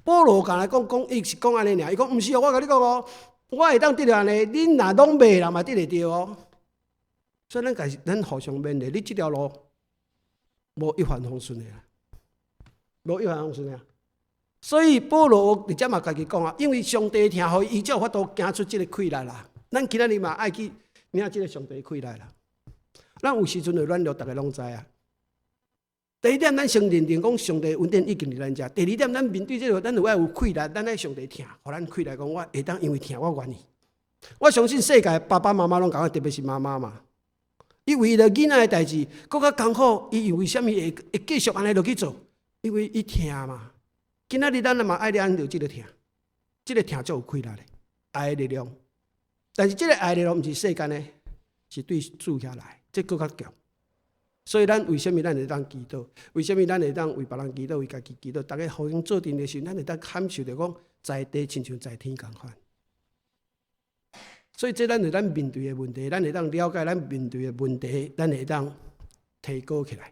保罗刚才讲，伊是讲安尼尔，伊讲毋是哦，我甲你讲哦，我会当得着安尼，恁若拢袂啦嘛，得会着哦。所以咱互相勉励，你即条路无一帆风顺的啦，无一帆风顺的。所以保罗直接嘛家己讲啊，因为上帝听互伊，才有法度行出即个困难啦。咱今仔日嘛爱去领即个上帝的困难啦。咱有时阵的软弱，大家拢知啊。第一点，咱先认定讲上帝恩典已经伫咱遮；第二点，咱面对这个，咱有爱有困难，咱爱上帝听，互咱困难讲，我会当因为听，我愿意。我相信世界爸爸妈妈拢共款，特别是妈妈嘛，伊为了囡仔的代志，搁较艰苦，伊为虾米会继续安尼落去做？因为伊听嘛。今仔日咱嘛爱领着即个听，即个听才有快乐的爱的力量。但是即个爱的力量毋是世间的，是对主下来，这更较强。所以咱为什么咱会当祈祷？为什么咱会当为别人祈祷、为家己祈祷？大家互相做阵的时候，咱会当感受着讲，在地亲像在天共款。所以这咱是咱面对的问题，咱会当了解咱面对的问题，咱会当提高起来。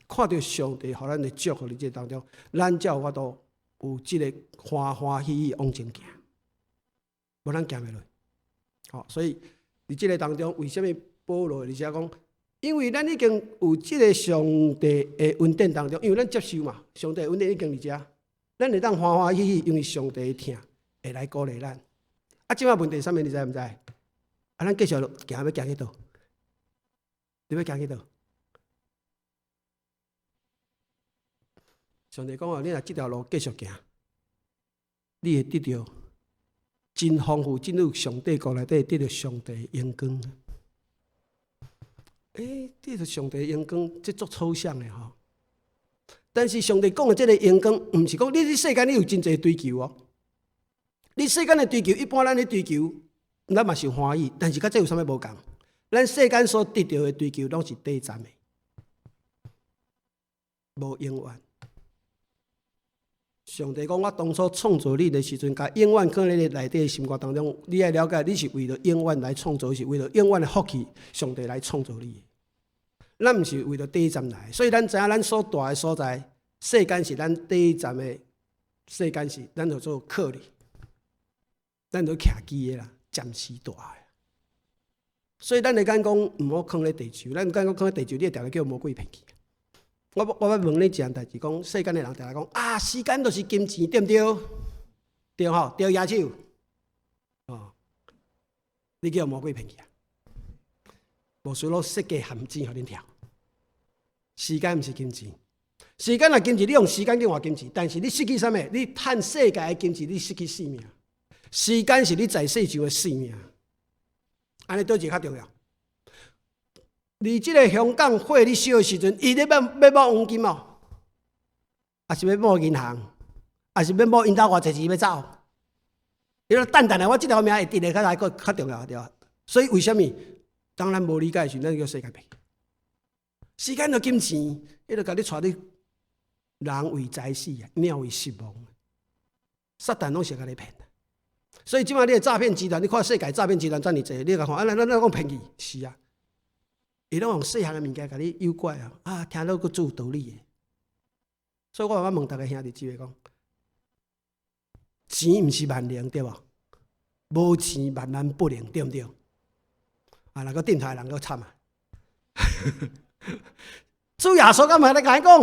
看到上帝予咱的祝福，伫这当中，咱才有法度有即个欢欢喜喜往前行，无咱行袂落。好，所以伫即个当中，为什么保罗而且讲？因为咱已经有即个上帝的恩典当中，因为咱接受嘛，上帝的恩典已经伫遮，咱会当欢欢喜喜，因为上帝的听会来鼓励咱。啊，即摆问题啥物？你知毋知？啊，咱继续行要行去倒？你要行去倒？上帝讲哦，你若即条路继续行，你会得到真丰富，进入上帝国内底，得到上帝的阳光。得到上帝的阳光，这足抽象的吼。但是上帝讲的这个阳光，毋是讲你世间你有真侪追求哦。你世间的追求，一般咱的追求，咱嘛是欢喜，但是甲这有啥物无共？咱世间所得到的追求，拢是短暂的，无永远。上帝讲，我当初创造你的时阵，甲永远放在你内底的心肝当中。你要了解，你是为了永远来创造，是为了永远的福气，上帝来创造你。咱毋是为了短暂来，所以咱知影咱所住的所在，世间是咱短暂的，世间是咱就做客哩，咱就徛机的啦，暂时住的。所以咱会讲毋好放咧地球，咱讲放咧地球，你会定个叫魔鬼骗去。我要问你一件代志，讲世间的人定来讲啊，时间就是金钱，对毋对？对吼，对野手，哦，你叫魔鬼骗去啊！无需要设计陷阱互恁跳。时间毋是金钱，时间若金钱，你用时间去换金钱，但是你失去啥物？你趁世界的金钱，你失去性命。时间是你在世上的性命，安尼倒一个较重要。你即个香港火你烧的时阵，伊咧要买黄金哦，还是要买银行，还是要买因兜偌济钱要走？伊说等下，我即条命会直咧较来个较重要对吧？所以为什么？当咱无理解的时候，咱叫世界骗。时间就金钱，伊就甲你带你人为财死啊，鸟为失望。撒旦拢是甲你骗的。所以即摆你的诈骗集团，你看世界诈骗集团遮尔济，你甲看，咱讲骗去，是啊。伊拢用细项的物件甲你诱拐啊！听到佫做有道理的，所以我问大家兄弟姊妹讲，钱毋是万能，对无？无钱万万不能，对毋对？啊，若个电台人佫惨啊！主耶稣敢嘛咧甲伊讲，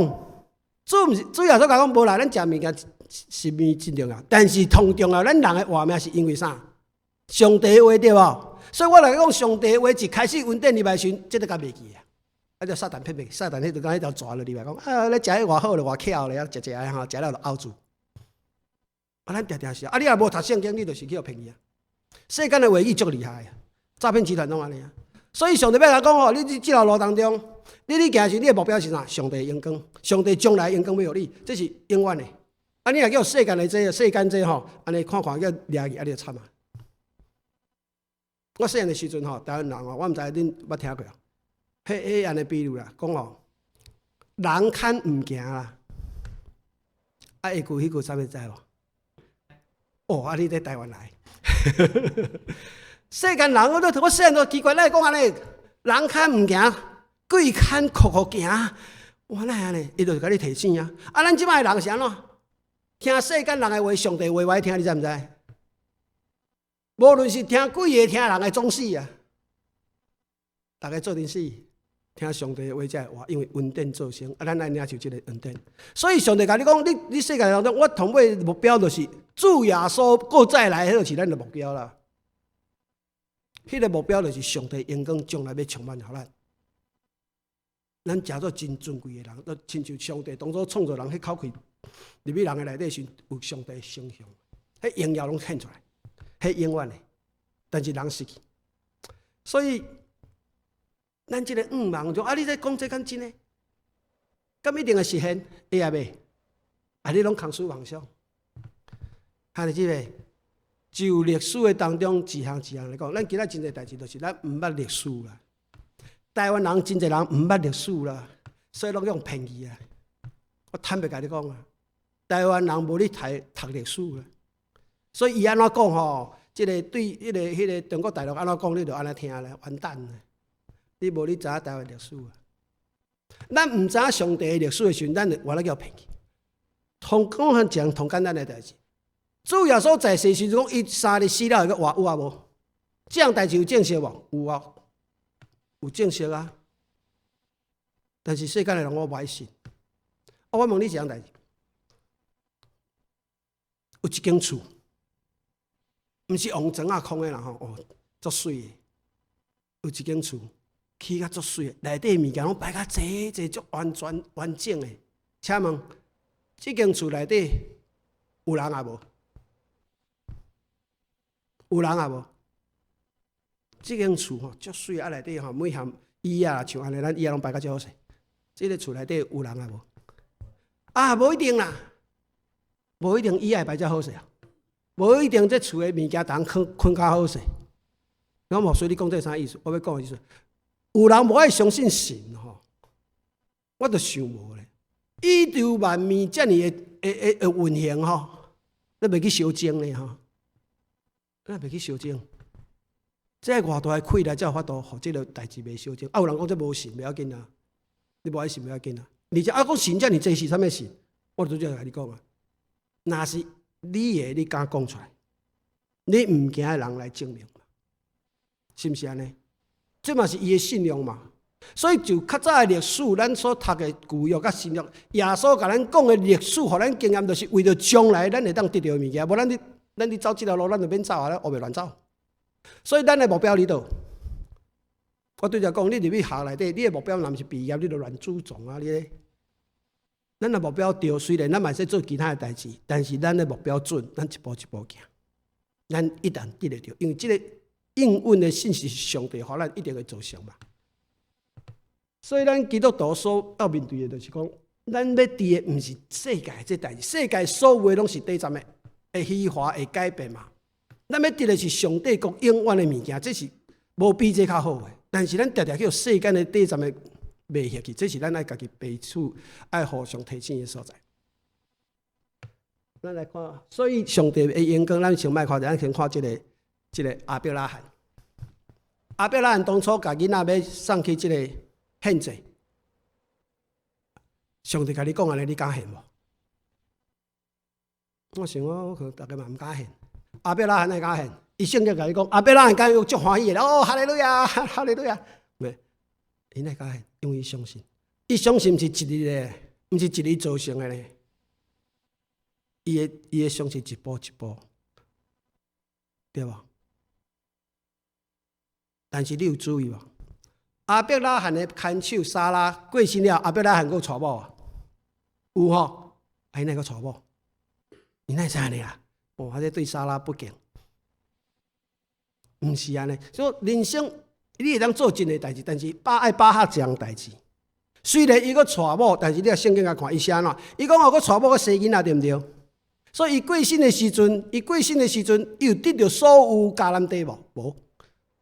主耶稣甲讲无啦，咱食物件是物真重要，但是同重要，咱人的活命是因为啥？上帝的话对无？所以我来讲，上帝的话一开始稳定入来时，这个甲袂记啊。啊，就撒旦骗袂，撒旦迄就讲迄条蛇落入来讲，啊，你食迄偌好咧，偌巧咧，食吼，食了就凹住。啊，咱定定是啊，你若无读圣经，你就是去互骗去啊。世间的话语足厉害啊，诈骗集团拢安尼啊。所以上帝要甲讲哦，你这条路当中，你行是你的目标是啥？上帝的荣光，上帝将来的荣光要互你，这是永远的。啊，你若叫世间的世间这吼，安尼看叫掠去，啊，你就惨啊。我细汉的时阵吼，台湾人哦，我毋知恁捌听过哦。迄安尼比如啦，讲哦，人牵毋行啦，啊，下句迄句啥物知无？哦，啊，你在台湾来，世间人我细汉都奇怪，咱讲安尼，人牵毋行，鬼牵酷酷行，哇，哪安尼？伊就是甲你提醒啊！啊，咱即摆人是安怎？听世间人的话，上帝话我爱听，你知毋知？无论是听鬼的，听人的，总死啊！大家做阵死，听上帝的话才会活，因为恩典造成。啊，咱来领受这个恩典。所以上帝甲你讲，你世界当中，我同尾目标就是主耶稣过再来，迄就是咱的目标啦。迄个目标就是上帝荣光将来要充满互咱。咱食做真尊贵的人，都亲像上帝当初创造人，迄口气入去人的内底时，有上帝的形象，迄荣耀拢显出来。迄永远的，但是人失去，所以咱即个茫就啊！你在讲这敢真诶？敢一定会实现？会啊袂？啊！你拢空思妄想，看你即个就历史的当中一项来讲，咱今仔真侪代志就是咱毋捌历史啦。台湾人真侪人毋捌历史啦，所以拢用骗去啊！我坦白甲你讲啊，台湾人无咧读历史啦。所以伊安怎讲吼？即个对迄个中国大陆安怎讲，你就安尼听咧，完蛋咧！你无你知影台湾历史啊？咱毋知影上帝的历史的时阵，咱就活咧叫骗去。同讲同简单的代志，主耶稣在世时阵讲，伊3日死了会个活有啊无？这样代志有证实无？有啊，有证实啊。但是世间的人我不爱信。我问你一样代志，有一间厝。毋是王庄啊空的啦吼，哦，足水的，有一间厝起甲足水的，内底物件拢摆甲济足完整的。请问，这间厝内底有人啊无？有人啊无？这间厝吼足水啊，内底吼每项椅啊，像安尼，咱椅啊拢摆甲足好势。这个厝内底有人啊无？啊，无一定啦，无一定椅啊摆遮好势啊。无一定，这厝的物件当困较好势。我无随你讲这啥意思？我要讲的意思，有人无爱相信神吼，我就想无咧。宇宙万物遮尔的运行吼，咱袂去烧精咧吼，咱袂去烧精。这偌大的气力才有法度，互这个代志袂烧精。啊，有人讲这无神袂要紧啊，你无爱信袂要紧啊。而且啊，讲神遮尔济是啥物神？我就这样甲你讲啊，若是。你敢讲出来？你唔惊人来证明嘛？是毋是安尼？这嘛是伊的信仰嘛。所以就较早的历史，咱所读的旧约甲新约，耶稣甲咱讲的历史，互咱经验，就是为了将来咱会当得到的物件。无咱你走这条路，咱就免走啊，咱学袂乱走。所以咱的目标伫倒。我对着讲，你入去学内底，你的目标若毋是毕业，你就乱注重啊，你。咱的目标对，虽然咱嘛说做其他的代志，但是咱的目标准，咱一步一步行，咱一定得得到，因为这个应运的信息是上帝，互咱一定会做成嘛。所以咱基督徒所要面对的，就是讲，咱要伫的毋是世界这代志，世界所有的拢是短暂的，会虚华会改变嘛。咱要得的是上帝国永远的物件，这是无比这较好的。但是咱常常叫世间的短暂的。袂下去，这是咱爱家己彼此爱互相提醒的所在。咱来看，所以上帝的荣光，咱先莫看，咱先看这个亚伯拉罕。亚伯拉罕当初甲囡仔要送去这个献祭，上帝甲你讲安尼，你敢献无？我想大家嘛毋敢献。亚伯拉罕会敢献？伊圣经甲你讲，亚伯拉罕敢有足欢喜的哦，哈利路亚，哈利路亚。因来较现，因为伊相信，伊相信毋是一日的，毋是一日造成的呢。伊的相信一步一步，对无？但是你有注意无？亚伯拉罕的看守撒拉过身了，亚伯拉罕还有娶某啊？有吼，伊哪个娶某？伊哪会知安尼啊？哦，这对撒拉不敬。毋是安尼，所以人生你会当做真诶代志，但是爱把握这样代志。虽然伊个娶某，但是你啊圣经甲看伊写安怎？伊讲我娶某个生囡仔，对毋对？所以伊过身诶时阵，伊有得到所有迦南地无？无。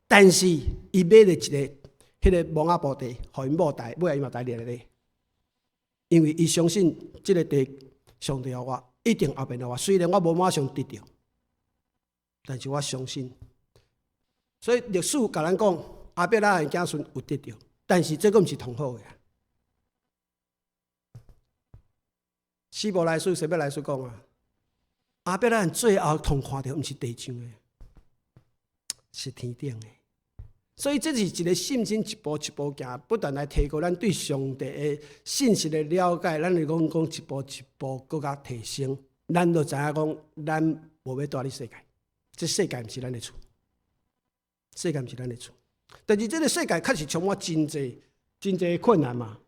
但是伊买了一个迄个蒙阿波地，互因某带，尾仔伊嘛带入来咧。因为伊相信即个地，上帝互我一定后面互我，虽然我无马上得到，但是我相信。所以历史甲咱讲，亚伯拉罕子孙有得到，但是这个毋是同好的。希伯来书、希伯来书讲啊，亚伯拉罕最后通看到，毋是地上的，是天顶的。所以这是一个信心一步一步行，不断来提高咱对上帝的信息的了解。咱就讲一步一步更加提升，咱就知影讲，咱无要住伫世界，这世界毋是咱的厝。世界毋是咱的厝，但是这个世界确实充满真侪困难嘛。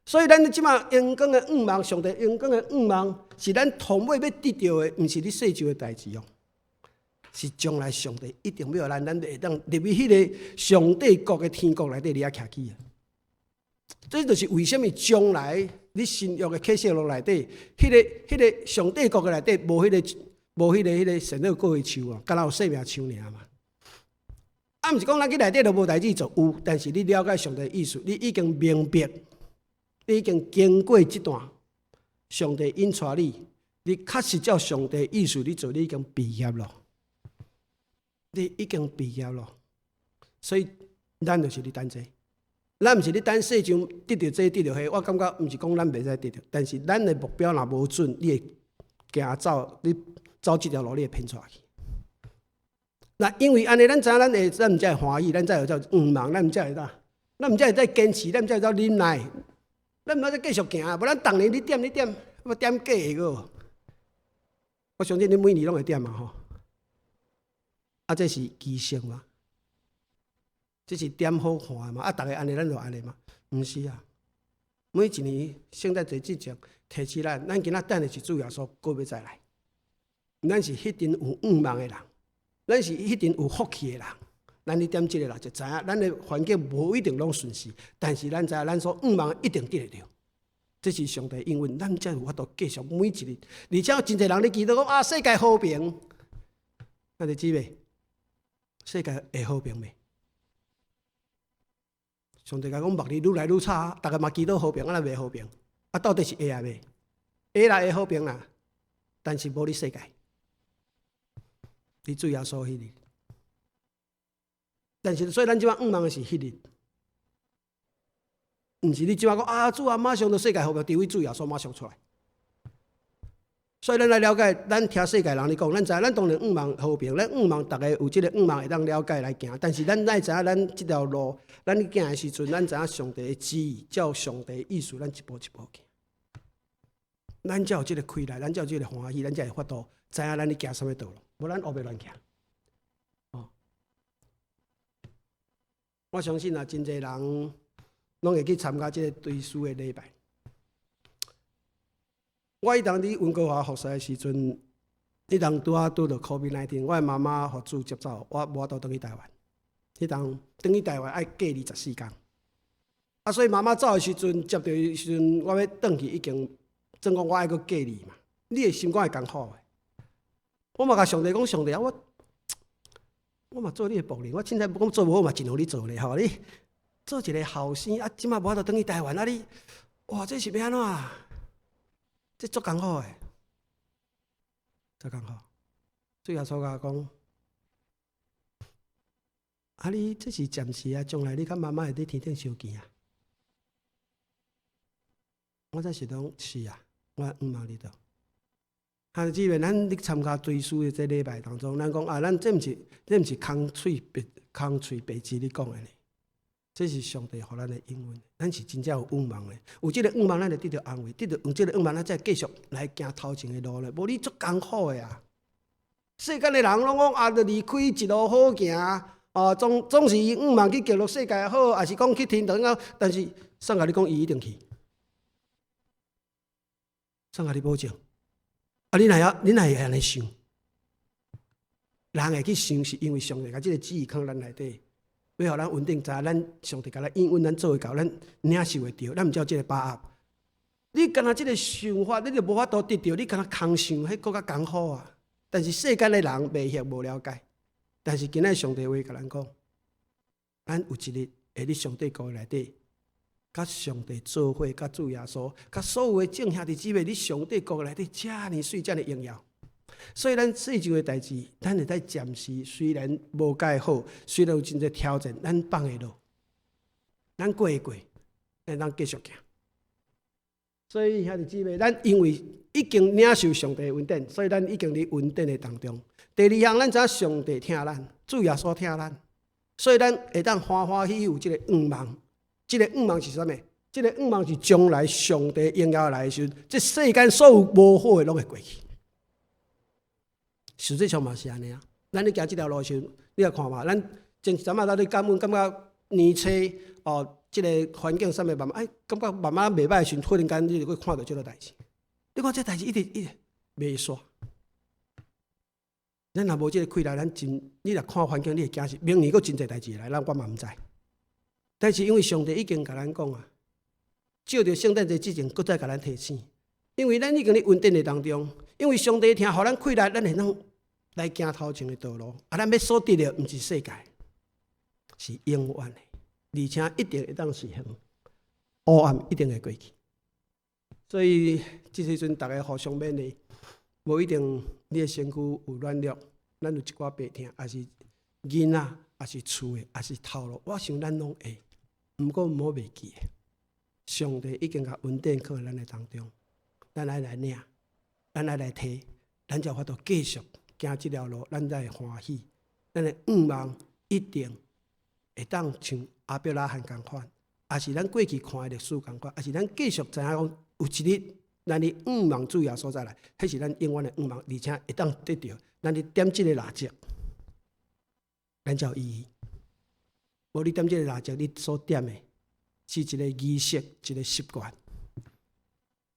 所以咱即马阳光的愿望，上帝阳光的愿望，是咱头尾要得到的，毋是你世上的代志哦，是将来上帝一定要咱会当入去迄个上帝国的天国内底，你啊徛起啊。这就是为什么将来你新约的启示录内底，迄个上帝国的内底无迄个神乐果的树啊，敢若有生命树尔嘛。啊，毋是讲咱去内底都无代志做，有，但是你了解上帝的意思，你已经明白，你已经经过这段上帝引带你，你确实照上帝的意思你做，你已经毕业了，你已经毕业了。所以咱就是你等这，咱毋是你等世上得到这得到迄，我感觉毋是讲咱袂使得到，但是咱的目标若无准，你会行走这条路，你会偏出去。那因为安尼，咱知影咱毋才会欢喜，咱才会叫愿望，咱毋才会再坚持，咱毋才会再忍耐，咱毋才再继续行啊！无咱逐年你点，要点假的个。我相信你每年拢会点嘛吼。啊，这是基性嘛？这是点好看的嘛？啊，逐个安尼，咱就安尼嘛？毋是啊！每一年圣诞节之前提起咱今仔等的是主耶稣过要再来，咱是迄阵有愿望的人。咱是迄阵有福气的人，咱去点这个啦，就知影咱的环境无一定拢顺遂，但是咱知影咱所愿望一定得得到。这是上帝应允，咱才有法度继续每一日。而且有真侪人咧祈祷讲啊，世界和平，那你知未？世界会和平未？上帝讲目日愈来愈差，大家嘛祈祷和平，啊，咱袂和平，啊，到底是会啊未？会啦，会和平啦，但是无你世界。你主耶稣迄日，但是所以咱即摆愿望的是迄日，毋是你即摆讲啊，主啊，马上就世界和平，除非主耶稣马上出来。所以咱来了解，咱听世界人咧讲，咱知影咱当然愿望和平，咱愿望大家有即个愿望会当了解来行，但是咱哪知影咱即条路，咱行的时阵，咱知影上帝的旨意，照上帝的意思，咱一步一步行，咱才有即个开来，咱才有即个欢喜，咱才会发度知影咱咧行什么道路。无咱后袂乱行，哦！我相信啊，真侪人拢会去参加这个追思的礼拜。我迄当伫温哥华服侍的时阵，迄当拄到 COVID-19， 我的妈妈互主接走，我无法度返去台湾。迄当返去台湾爱隔24天，啊，所以妈妈走的时阵，接到的时阵，我要返去已经，总共我爱阁隔离嘛，你的心肝会艰苦的。我嘛甲上帝讲，上帝啊，我嘛做你的仆人，我凊彩不讲做无好嘛，尽互你做咧吼。你做一个后生啊，即马无法度返去台湾啊，你哇，这是要安怎？这足艰苦的，足艰苦。主耶稣甲我讲，啊，你这是暂时啊，将来你甲妈妈会伫天顶相见啊。我才是讲，是啊，我愿望你到。啊，即个咱咧参加追思的这礼拜当中，咱讲啊，咱这毋是空嘴白字咧讲的呢。这是上帝给咱的应允，咱是真正有愿望的。有这个愿望，咱就得到安慰，用这个愿望，咱才继续来行头前的路咧。无你足艰苦的啊！世间的人拢讲啊，着离开一路好行，总是愿望去记录世界好，还是讲去天堂啊？但是谁甲你讲伊一定去？谁甲你保证？啊，你哪会安尼想？人会去想，是因为上帝甲这个旨意放咱内底。要互咱稳定，知影咱上帝甲咱应允，咱做会到，咱领受会到，咱毋只有即个把握。你干那即个想法，你就无法度得到，你干那空想，迄更较艰苦啊！但是世间的人未晓无了解，但是今仔上帝话甲咱讲，咱有一日会伫上帝国内底，甲上帝做伙，甲主耶稣，甲所有的众兄弟姊妹，伫上帝国内底遮尔水，遮尔荣耀。所以，咱世上的代志，咱会在暂时虽然无介好，虽然有真侪挑战，咱放会落，咱过会过，咱继续行。所以，兄弟姊妹，咱因为已经领受上帝的恩典，所以咱已经伫恩典的当中。第二项，咱知影上帝听咱，主耶稣听咱，所以咱会当欢欢喜喜有即个愿望。即个愿望是啥物？即个愿望是将来上帝荣耀来的时阵，这世间所有无好的拢会过去。实际上嘛是安尼啊！咱咧行即条路时，你来看嘛，咱前阵仔咱咧感觉年初即个环境啥物慢慢感觉慢慢袂歹时，突然间你就会看到即个代志。你看这代志一直袂煞。咱若无即个气力，你若看环境，你会惊是明年佫真侪代志来，我嘛毋知。但是因为上帝已经甲咱讲啊，照着圣诞节之前，佫再甲咱提醒，因为咱已经伫稳定的当中。因为上帝听，互咱气力，咱会当来行头前的道路。啊，咱要所得的，毋是世界，是永远的，而且一定会当实现。黑暗一定会过去。所以这时阵，大家互相勉励，无一定你的身躯有软弱，咱有一寡病痛，还是囡仔，还是厝的，还是头路，我想咱拢会。毋过毋好袂记，上帝已经甲稳定靠咱的当中，咱来领。咱来提，咱才有法度继续行这条路，咱才会欢喜。咱的愿望一定会当像阿伯拉罕同款，也是咱过去看的历史同款，也是咱继续知影讲，有一日咱的愿望主要所在来，迄是咱永远的愿望，而且会当得到。咱你点这个蜡烛，咱才有意义。无你点这个蜡烛，你所点的是一个仪式，一个习惯，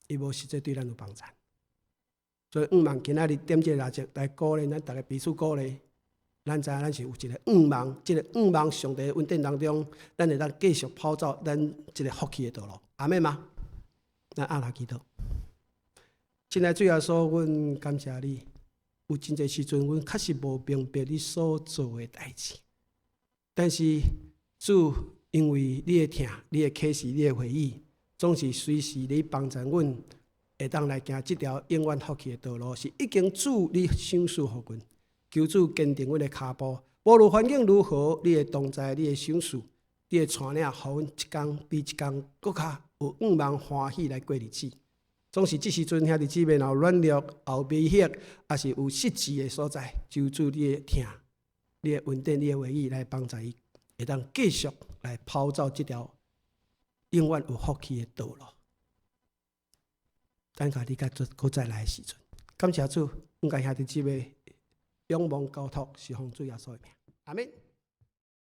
伊无实际对咱有帮助。所以，愿望今仔日点这个蜡烛来鼓励咱，大家彼此鼓励。咱知影咱是有一个愿望，这个愿望上帝的稳定当中，咱会当继续跑走咱这个福气的道路。阿妹吗？咱按下祈祷。亲爱主耶稣，阮感谢你。有真侪时阵，阮确实无明白你所做的代志，但是主因为你的听、你的启示、你的回忆，总是随时你帮助阮。会当来行这条永远福气的道路，是已经主你赏赐予阮，求主坚定阮的脚步。无论环境如何，你的同在、你的赏赐、你的带领，互阮一天比一天搁较有愿望欢喜来过日子。总是这时阵兄弟姊妹有软弱、有危险，也是有失志的所在，求主你的听、你的稳定、你的话语来帮助伊，会当继续来跑走这条永远有福气的道路。等下你搁再来的时阵，感谢主，阮甲兄弟姊妹仰望交托，是奉主耶稣的名，阿们。